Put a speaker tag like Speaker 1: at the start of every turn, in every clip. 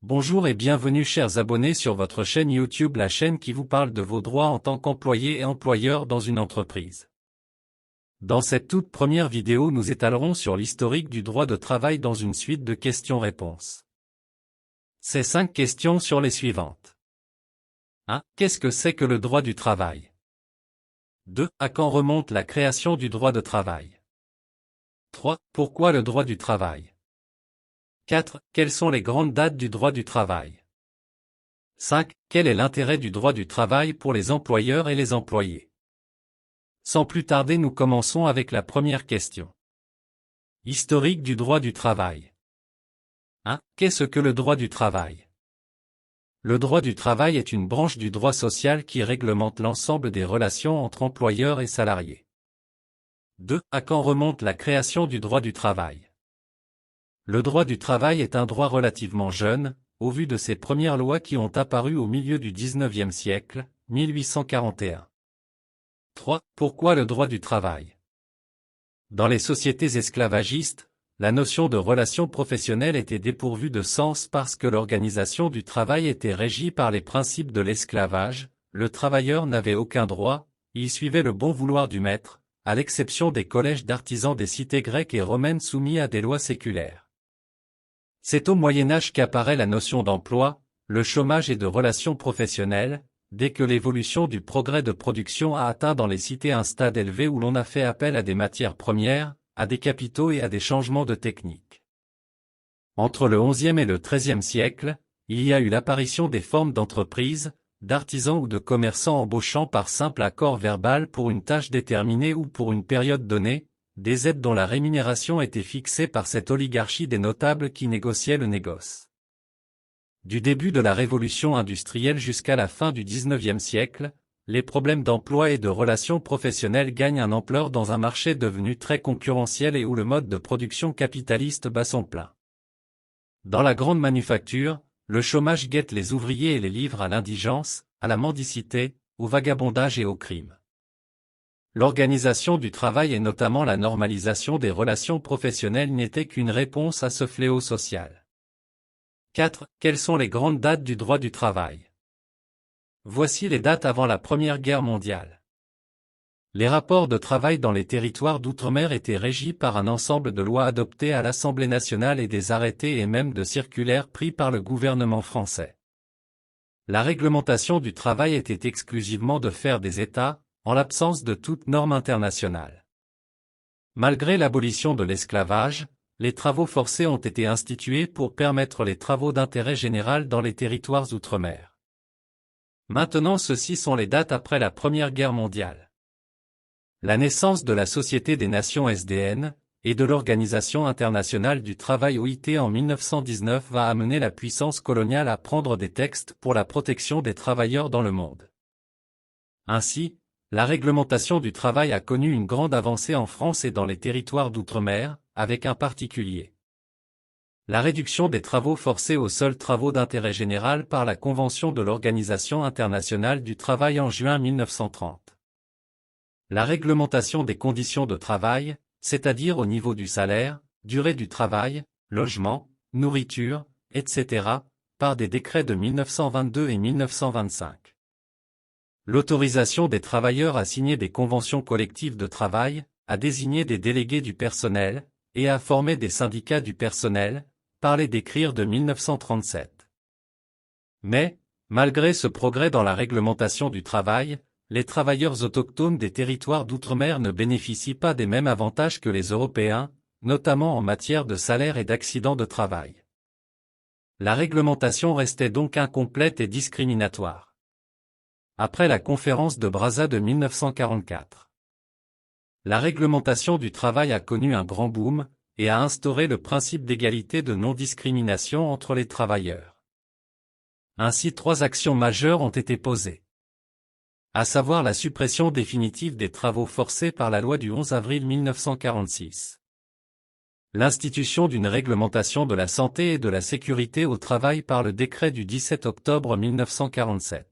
Speaker 1: Bonjour et bienvenue chers abonnés sur votre chaîne YouTube, la chaîne qui vous parle de vos droits en tant qu'employé et employeur dans une entreprise. Dans cette toute première vidéo, nous étalerons sur l'historique du droit de travail dans une suite de questions-réponses. Ces 5 questions sur les suivantes. 1. Qu'est-ce que c'est que le droit du travail? 2. À quand remonte la création du droit de travail? 3. Pourquoi le droit du travail? 4. Quelles sont les grandes dates du droit du travail? 5. Quel est l'intérêt du droit du travail pour les employeurs et les employés? Sans plus tarder, nous commençons avec la première question. Historique du droit du travail. 1. Qu'est-ce que le droit du travail? Le droit du travail est une branche du droit social qui réglemente l'ensemble des relations entre employeurs et salariés. 2. À quand remonte la création du droit du travail? Le droit du travail est un droit relativement jeune, au vu de ses premières lois qui ont apparu au milieu du XIXe siècle, 1841. 3. Pourquoi le droit du travail? Dans les sociétés esclavagistes, la notion de relation professionnelle était dépourvue de sens parce que l'organisation du travail était régie par les principes de l'esclavage, le travailleur n'avait aucun droit, il suivait le bon vouloir du maître, à l'exception des collèges d'artisans des cités grecques et romaines soumis à des lois séculaires. C'est au Moyen Âge qu'apparaît la notion d'emploi, le chômage et de relations professionnelles, dès que l'évolution du progrès de production a atteint dans les cités un stade élevé où l'on a fait appel à des matières premières, à des capitaux et à des changements de technique. Entre le XIe et le XIIIe siècle, il y a eu l'apparition des formes d'entreprises, d'artisans ou de commerçants embauchant par simple accord verbal pour une tâche déterminée ou pour une période donnée, des aides dont la rémunération était fixée par cette oligarchie des notables qui négociaient le négoce. Du début de la révolution industrielle jusqu'à la fin du XIXe siècle, les problèmes d'emploi et de relations professionnelles gagnent en ampleur dans un marché devenu très concurrentiel et où le mode de production capitaliste bat son plein. Dans la grande manufacture, le chômage guette les ouvriers et les livre à l'indigence, à la mendicité, au vagabondage et au crime. L'organisation du travail et notamment la normalisation des relations professionnelles n'était qu'une réponse à ce fléau social. 4. Quelles sont les grandes dates du droit du travail? Voici les dates avant la Première Guerre mondiale. Les rapports de travail dans les territoires d'outre-mer étaient régis par un ensemble de lois adoptées à l'Assemblée nationale et des arrêtés et même de circulaires pris par le gouvernement français. La réglementation du travail était exclusivement de faire des États, en l'absence de toute norme internationale. Malgré l'abolition de l'esclavage, les travaux forcés ont été institués pour permettre les travaux d'intérêt général dans les territoires outre-mer. Maintenant, ceci sont les dates après la Première Guerre mondiale. La naissance de la Société des Nations SDN, et de l'Organisation internationale du travail OIT en 1919 va amener la puissance coloniale à prendre des textes pour la protection des travailleurs dans le monde. Ainsi, la réglementation du travail a connu une grande avancée en France et dans les territoires d'outre-mer, avec un particulier. La réduction des travaux forcés aux seuls travaux d'intérêt général par la Convention de l'Organisation internationale du travail en juin 1930. La réglementation des conditions de travail, c'est-à-dire au niveau du salaire, durée du travail, logement, nourriture, etc., par des décrets de 1922 et 1925. L'autorisation des travailleurs à signer des conventions collectives de travail, à désigner des délégués du personnel, et à former des syndicats du personnel, par les décrets de 1937. Mais, malgré ce progrès dans la réglementation du travail, les travailleurs autochtones des territoires d'outre-mer ne bénéficient pas des mêmes avantages que les Européens, notamment en matière de salaire et d'accidents de travail. La réglementation restait donc incomplète et discriminatoire. Après la conférence de Brazza de 1944. La réglementation du travail a connu un grand boom, et a instauré le principe d'égalité de non-discrimination entre les travailleurs. Ainsi 3 actions majeures ont été posées. À savoir la suppression définitive des travaux forcés par la loi du 11 avril 1946. L'institution d'une réglementation de la santé et de la sécurité au travail par le décret du 17 octobre 1947.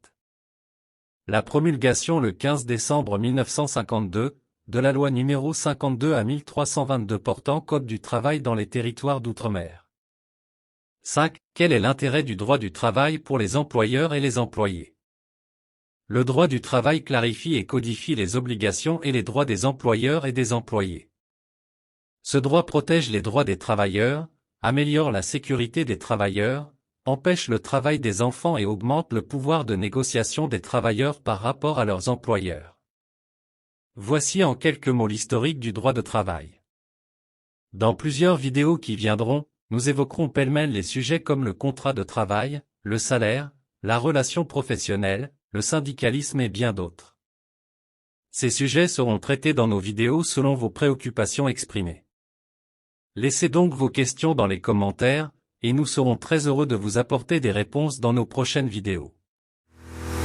Speaker 1: La promulgation le 15 décembre 1952, de la loi numéro 52 à 1322 portant Code du travail dans les territoires d'outre-mer. 5. Quel est l'intérêt du droit du travail pour les employeurs et les employés? Le droit du travail clarifie et codifie les obligations et les droits des employeurs et des employés. Ce droit protège les droits des travailleurs, améliore la sécurité des travailleurs, empêche le travail des enfants et augmente le pouvoir de négociation des travailleurs par rapport à leurs employeurs. Voici en quelques mots l'historique du droit de travail. Dans plusieurs vidéos qui viendront, nous évoquerons pêle-mêle les sujets comme le contrat de travail, le salaire, la relation professionnelle, le syndicalisme et bien d'autres. Ces sujets seront traités dans nos vidéos selon vos préoccupations exprimées. Laissez donc vos questions dans les commentaires, et nous serons très heureux de vous apporter des réponses dans nos prochaines vidéos.